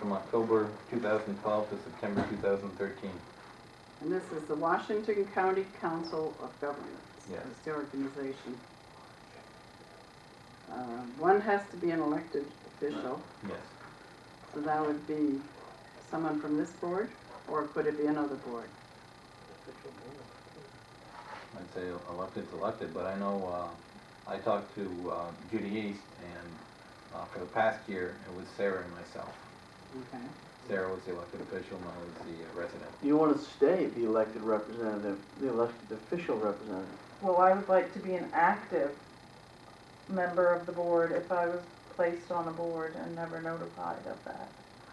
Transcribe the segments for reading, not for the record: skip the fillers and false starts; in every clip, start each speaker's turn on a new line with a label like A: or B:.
A: from October 2012 to September 2013.
B: And this is the Washington County Council of Governments.
A: Yes.
B: It's the organization. One has to be an elected official,
A: Yes.
B: so that would be someone from this board, or could it be another board?
A: I'd say elected's elected, but I know, I talked to Judy East, and for the past year, it was Sarah and myself.
B: Okay.
A: Sarah was the elected official, and I was the resident.
C: You want to stay the elected representative, the elected official representative?
D: Well, I would like to be an active member of the board if I was placed on a board and never notified of that.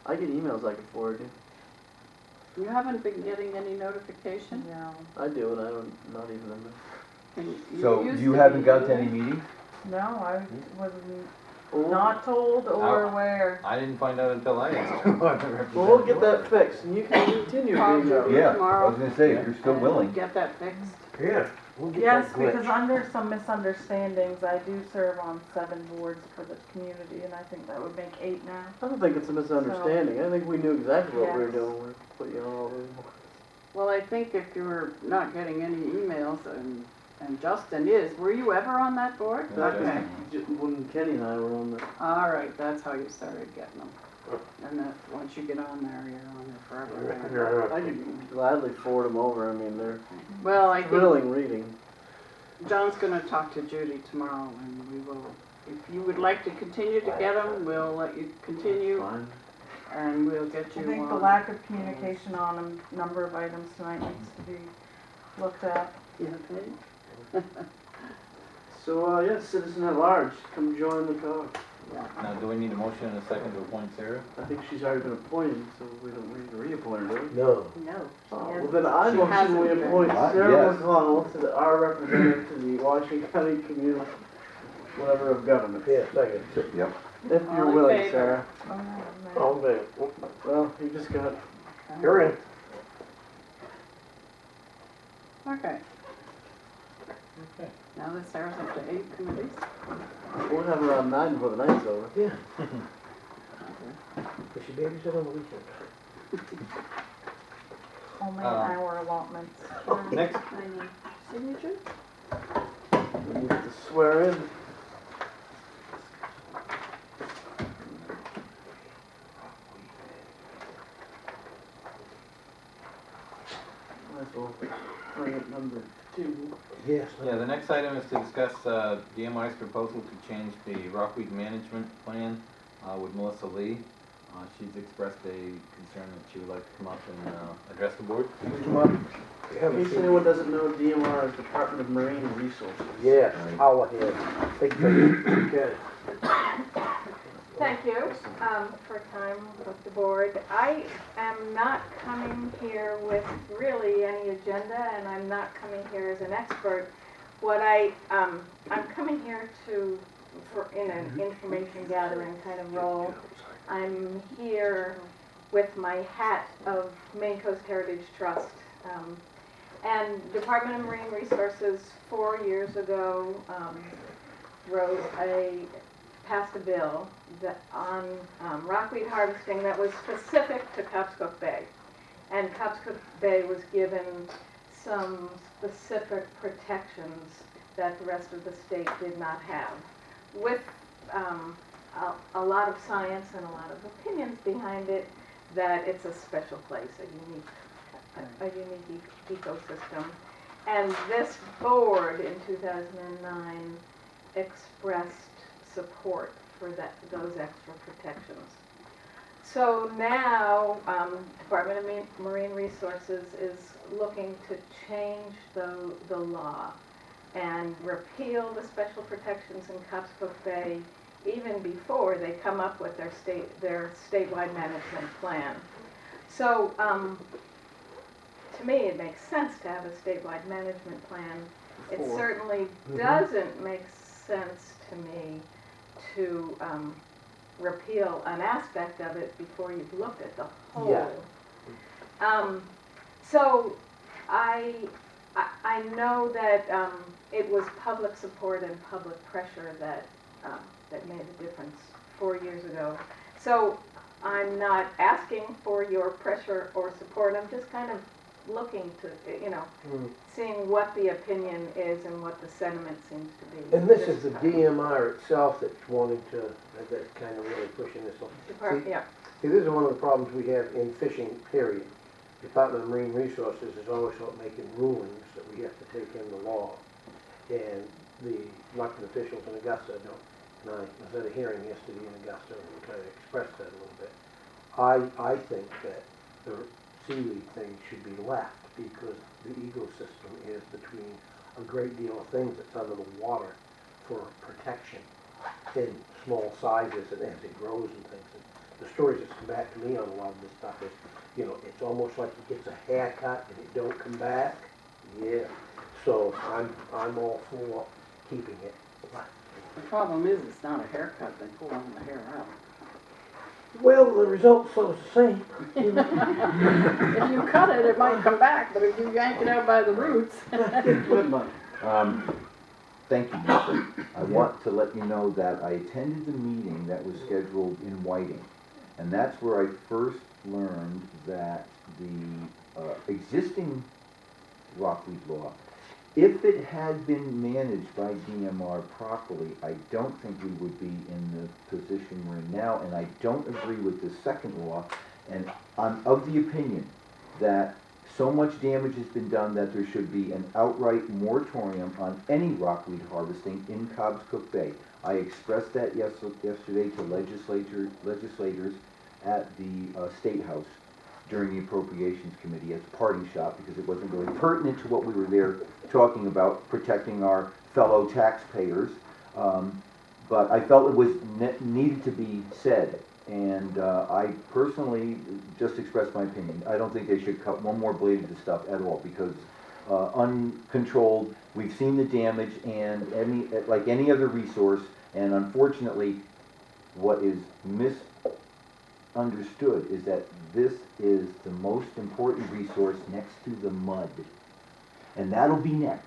C: I get emails I can forward you.
B: You haven't been getting any notification?
D: No.
C: I do, and I don't, not even in there.
E: So
B: used
E: you
B: to
E: haven't
B: be,
E: got to
B: didn't
E: any
B: you?
E: meetings?
D: No, I was
C: Well,
D: not told or
A: How-
D: aware.
A: I didn't find out until I asked her what the representative
C: Well, we'll get that
A: was.
C: fixed, and you can continue
B: Call
C: being
B: Judy
C: a...
E: Yeah, I
B: tomorrow.
E: was gonna say, if you're still
B: and
E: willing.
B: Get that fixed.
F: Yeah, we'll get
D: Yes,
F: that glitch.
D: because under some misunderstandings, I do serve on 7 boards for the community, and I think that would make 8 now.
C: I don't think it's a misunderstanding. I think we knew exactly what we were
D: Yes.
C: doing. We put you on all those boards.
B: Well, I think if you were not getting any emails, and Justin is, were you ever on that board?
A: Yeah,
B: Okay.
C: When Kenny and I were on the...
B: All right, that's how you started getting them. And that, once you get on there, you're on there forever.
C: I could gladly forward them over. I mean, they're
B: Well, I think
C: thrilling reading.
B: John's gonna talk to Judy tomorrow, and we will, if you would like to continue to get them, we'll let you continue,
C: Fine.
B: and we'll get
D: I
B: you
D: think the
B: on.
D: lack of communication on a number of items tonight needs to be looked at.
B: Yeah, okay.
C: So, yeah, citizen at large, come join the cause.
B: Yeah.
A: Now, do we need a motion and a second to appoint Sarah?
C: I think she's already been appointed, so we don't need to reappoint her, do we?
F: No.
B: No.
C: Well, then I
B: She
C: motion
B: hasn't
C: we
B: been.
C: appoint
E: Yes.
C: Sarah McConnell to our representative to the Washington County Communal, whatever of government.
F: Yeah, second.
E: Yep.
C: If
B: All
C: you're
B: in
C: willing,
B: favor?
C: Sarah.
D: Oh, no, no.
F: All in favor?
C: Well, you just got,
F: You're in.
B: Okay.
A: Okay.
B: Now that Sarah's up to 8 committees.
C: we'll have around 9 before the night's over.
F: Yeah. Does she babysit on the weekend?
D: Only
A: Uh,
D: an hour allotments.
A: Next,
B: I need signature?
C: We need to swear in. Might as well bring it number 2.
F: Yes.
A: yeah, the next item is to discuss DMI's proposal to change the rockweed management plan with Melissa Lee. She's expressed a concern that she would like to come up and address the board.
F: Come on. We
C: In
F: haven't
C: case
F: seen
C: anyone doesn't know, DMR is Department of Marine Resources.
F: Yes, I'll ahead. Big thing. Okay.
D: Thank you for time with the board. I am not coming here with really any agenda, and I'm not coming here as an expert. What I'm coming here in an information gathering kind of role. I'm here with my hat of Maine Coast Heritage Trust. And Department of Marine Resources 4 years ago passed a bill that on rockweed harvesting that was specific to Copscook Bay. And Copscook Bay was given some specific protections that the rest of the state did not have. With a lot of science and a lot of opinions behind it, that it's a special place, a unique ecosystem. And this board in 2009 expressed support for those extra protections. So now, Department of Marine Resources is looking to change the law and repeal the special protections in Copscook Bay even before they come up with their statewide management plan. So, to me, it makes sense to have a statewide management plan. It certainly doesn't make sense to me to repeal an aspect of it before you've looked at the whole.
F: Yeah.
D: So I know that it was public support and public pressure that made a difference 4 years ago. So I'm not asking for your pressure or support, I'm just kind of looking to, seeing what the opinion is and what the sentiment seems to be.
F: And this is the DMR itself that's wanting to, that's kind of really pushing this on.
D: Yeah,
F: See, this is one of the problems we have in fishing, period. Department of Marine Resources is always about making rulings that we have to take into law. And the elected officials in Augusta don't. And I was at a hearing yesterday in Augusta and kind of expressed that a little bit. I think that the seaweed thing should be left because the ecosystem is between a great deal of things that's under the water for protection in small sizes and as it grows and things. And the stories that come back to me on a lot of this stuff is, it's almost like it gets a haircut and it don't come back. Yeah. So I'm all for keeping it.
B: The problem is, it's not a haircut, they pull on the hair out.
F: Well, the result's so the same.
B: If you cut it, it might come back, but if you yank it out by the roots.
C: Good money.
E: Thank you, Lisa. I want to let you know that I attended the meeting that was scheduled in Whiting. And that's where I first learned that the existing rockweed law, if it had been managed by DMR properly, I don't think we would be in the position we're in now. And I don't agree with the second law. And I'm of the opinion that so much damage has been done that there should be an outright moratorium on any rockweed harvesting in Cobscook Bay. I expressed that yesterday to legislators at the State House during the Appropriations Committee as a parting shot because it wasn't really pertinent to what we were there talking about, protecting our fellow taxpayers. But I felt it was needed to be said. And I personally just expressed my opinion. I don't think they should cut one more blade of the stuff at all because uncontrolled, we've seen the damage and like any other resource, and unfortunately what is misunderstood is that this is the most important resource next to the mud. And that'll be next.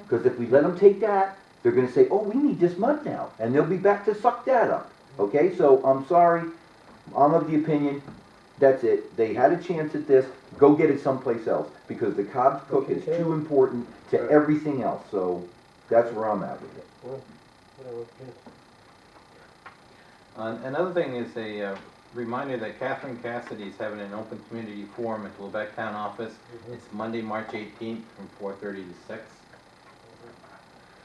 E: Because if we let them take that, they're going to say, oh, we need this mud now. And they'll be back to suck that up. Okay, so I'm sorry. I'm of the opinion, that's it. They had a chance at this. Go get it someplace else. Because the Cobscook is too important to everything else. So that's where I'm at with it.
F: Well, whatever, yes.
A: Another thing is a reminder that Catherine Cassidy is having an open community forum at the Lubec Town Office. It's Monday, March 18th from 4:30 to 6.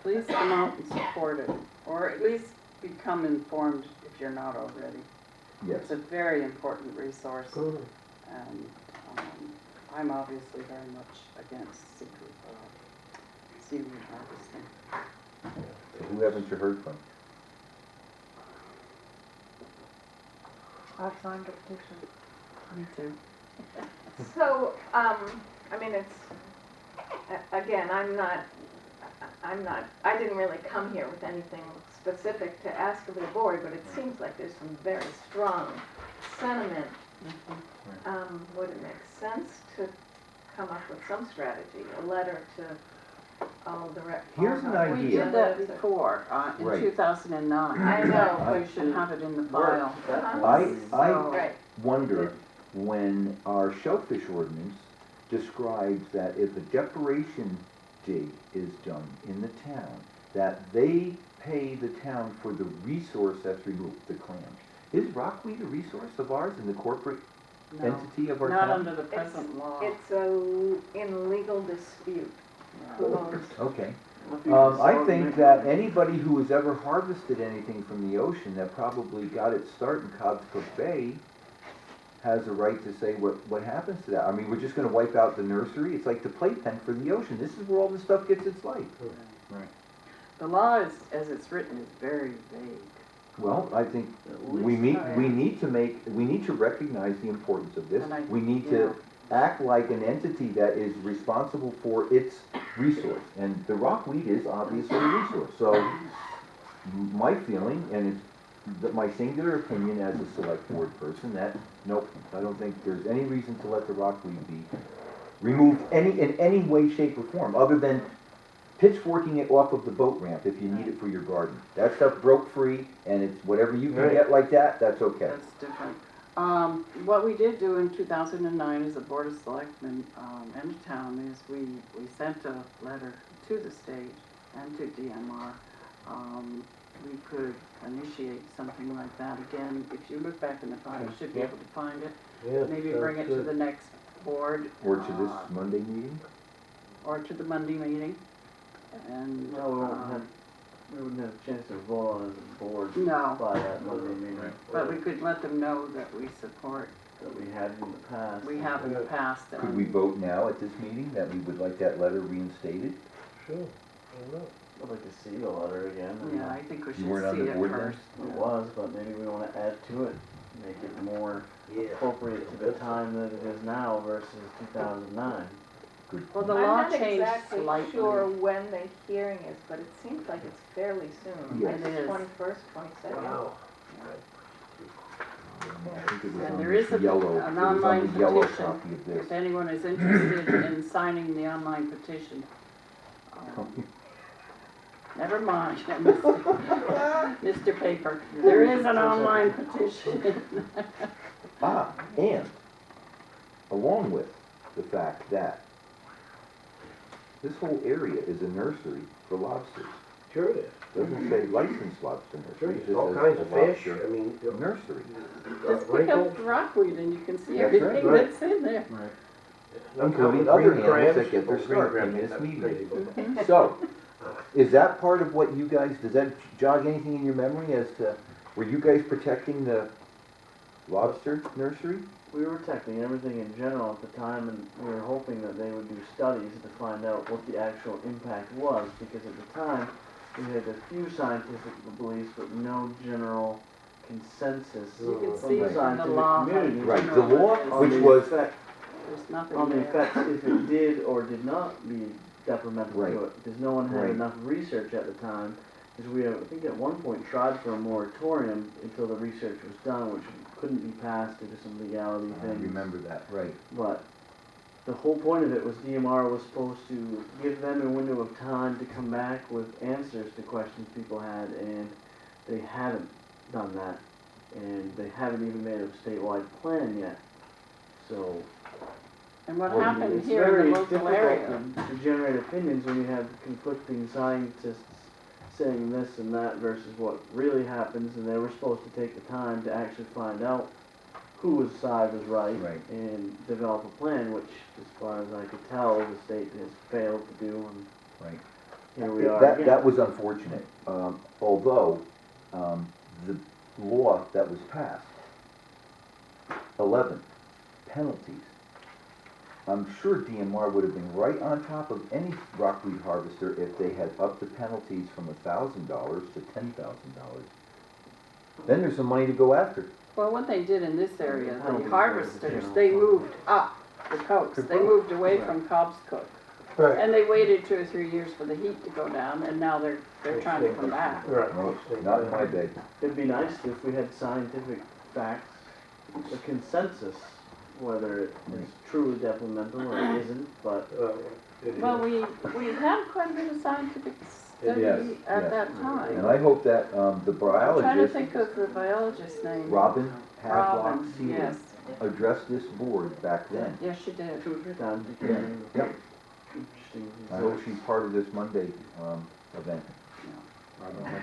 B: Please come out and support it, or at least become informed if you're not already.
E: Yes.
B: It's a very important resource,
F: Good.
B: and I'm obviously very much against seaweed harvesting.
E: So who haven't you heard from?
G: I've signed a petition.
B: Me too.
D: so, I mean, again, I didn't really come here with anything specific to ask of the board, but it seems like there's some very strong sentiment. Would it make sense to come up with some strategy, a letter to all the
E: Here's an
B: We
E: idea.
B: did that before, in
E: Right.
B: 2009.
D: I know.
B: We should have it in the file.
E: I
D: Right.
E: wonder when our shellfish ordinance describes that if a decoration dig is done in the town, that they pay the town for the resource that's removed, the clams. Is rockweed a resource of ours in the corporate
B: No,
E: entity of our
B: not
E: town?
B: under the present law.
D: It's in legal dispute. Who owns?
E: Okay. I think that anybody who has ever harvested anything from the ocean that probably got its start in Cobscook Bay has a right to say what happens to that. I mean, we're just going to wipe out the nursery. It's like the playpen for the ocean. This is where all this stuff gets its life.
A: Right.
B: The law, as it's written, is very vague.
E: Well, I think
B: At
E: we
B: least
E: need to recognize the importance of this.
B: And
E: We need to act like an entity that is responsible for its resource. And the rockweed is obviously a resource. So my feeling, and it's my singular opinion as a select board person, that nope, I don't think there's any reason to let the rockweed be removed in any way, shape, or form, other than pitchforking it off of the boat ramp if you need it for your garden. That stuff broke free, and it's whatever you can get like that, that's okay.
B: That's different. What we did do in 2009 as a Board of Selectmen and the town is we sent a letter to the state and to DMR. We could initiate something like that again. If you look back in the file, you should be able to find it.
F: Yeah,
B: Maybe
F: sounds
B: bring it to
F: good.
B: the next board.
E: Or to this Monday meeting?
B: Or to the Monday meeting. And,
C: No, we wouldn't have a chance to vote on it as a board
B: no,
C: by that Monday meeting.
A: Right.
B: but we could let them know that we support,
C: That we had in the past.
B: we have in the past.
E: Could we vote now at this meeting that we would like that letter reinstated?
F: Sure, I don't know.
C: I'd like to see the letter again.
B: Yeah, I think we should
E: You weren't on
B: see
E: the
B: it
E: board then?
B: first.
C: It was, but maybe we wanna add to it, make it more
F: Yeah.
C: appropriate to the time that it is now versus 2009.
E: Good
B: Well,
E: point.
B: the law
D: I'm not
B: changed
D: exactly
B: slightly.
D: sure when the hearing is, but it seems like it's fairly soon.
E: Yes.
B: It is.
D: 21st, 22nd.
F: Wow.
E: I think it was
B: And
E: on
B: there
E: this
B: is a-
E: yellow,
B: an
E: it was on
B: online
E: the yellow
B: petition.
E: copy of this.
B: If anyone is interested in signing the online petition, never mind, Mr. Paper, there is an online petition.
E: Ah, and along with the fact that this whole area is a nursery for lobsters.
F: Sure it is.
E: Doesn't say licensed lobster
F: Sure,
E: nursery, it
F: there's
E: just
F: all
E: says
F: kinds of fish,
E: lobster
F: I mean,
E: nursery.
B: Just pick up rockweed and you can see
E: That's
B: everything
F: right.
B: that's in there.
A: Right.
E: Including
F: other
E: green animals
F: crabs,
E: that get their
F: green
E: start
F: crabs
E: in
F: ain't
E: this
F: that
E: meeting.
F: crazy, but-
B: Mm-hmm.
E: So, is that part of what you guys, does that jog anything in your memory as to, were you guys protecting the lobster nursery?
C: We were protecting everything in general at the time, and we were hoping that they would do studies to find out what the actual impact was, because at the time, we had a few scientific beliefs, but no general consensus
B: You can
C: from
B: see
C: the
B: from the
C: scientific
B: law.
C: community.
E: Right, the law,
B: On
C: on
E: which
C: the
E: was,
C: effect-
B: There's nothing
C: on the
B: there.
C: effects if it did or did not be detrimental
E: Right.
C: to it, because no one had
E: Right.
C: enough research at the time. Because we, I think at one point tried for a moratorium until the research was done, which couldn't be passed due to some legality
E: I
C: things.
E: remember that, right.
C: But the whole point of it was DMR was supposed to give them a window of time to come back with answers to questions people had, and they haven't done that. And they haven't even made a statewide plan yet. So
B: And what
E: Well,
B: happened
C: it's
B: here in
C: very
B: the local area?
C: difficult to generate opinions when you have conflicting scientists saying this and that versus what really happens, and they were supposed to take the time to actually find out whose side was right,
E: Right.
C: and develop a plan, which, as far as I could tell, the state has failed to do, and
E: Right.
C: here we are
E: That
C: again.
E: was unfortunate, although, the law that was passed, 11 penalties. I'm sure DMR would have been right on top of any rockweed harvester if they had upped the penalties from $1,000 to $10,000. Then there's some money to go after.
B: Well, what they did in this area, the
C: Penalties
B: harvesters,
C: were,
B: they moved up the coast. They moved away from Cobb's Cook.
F: Right.
B: And they waited 2 or 3 years for the heat to go down, and now they're trying to come back.
F: Right.
E: No, not in my day.
C: It'd be nice if we had scientific facts, a consensus, whether it is truly detrimental or it isn't, but
B: Well, we had quite a bit of scientific study
E: Yes,
B: at
E: yes.
B: that time.
E: And I hope that the
B: I'm trying to
E: biologist,
B: think of the biologist's name.
E: Robin Havelock
B: Robin,
E: Seeley,
B: yes.
E: addressed this board back then.
B: Yes, she did.
C: 2 or 3 times.
E: Yep.
C: Interesting.
E: I hope she's part of this Monday event.
A: Robin Hunt,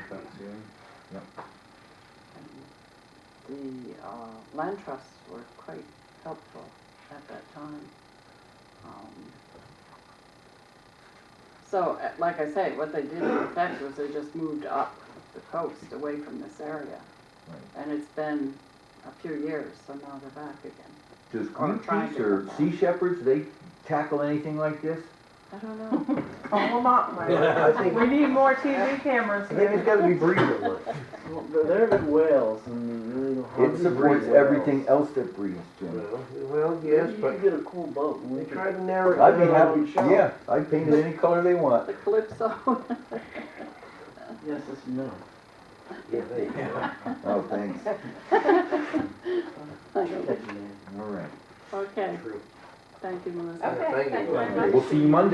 B: The land trusts were quite helpful at that time. So, like I say, what they did in effect was they just moved up the coast away from this area.
E: Right.
B: And it's been a few years, so now they're back again.
E: Does
B: Or trying
E: Greenpeace
B: to
E: or
B: come back.
E: Sea Shepherds, they tackle anything like this?
B: I don't know.
D: Call them up, Mike.
F: I think,
D: We need more TV cameras
F: I think it's
D: here.
F: gotta be breathing like.
C: Well, there have been whales, and you really don't
E: It
C: hardly
E: supports
C: breed
E: everything
C: whales.
E: else that breathes, Jim.
F: Well, yes,
C: You
F: but
C: could get a cool boat. and
F: they
C: we could-
F: tried to narrow it
E: I'd be
F: down.
E: happy, yeah, I'd paint it any color they want.
B: The Calypso.
C: Yes, it's no.
F: Yeah, there you go.
E: Oh, thanks.
C: Catch you, man.
E: All right.
B: Okay,
F: True.
B: thank you, Melissa.
D: Okay,
F: Thank you.
D: thank you very much.
E: We'll see you Monday.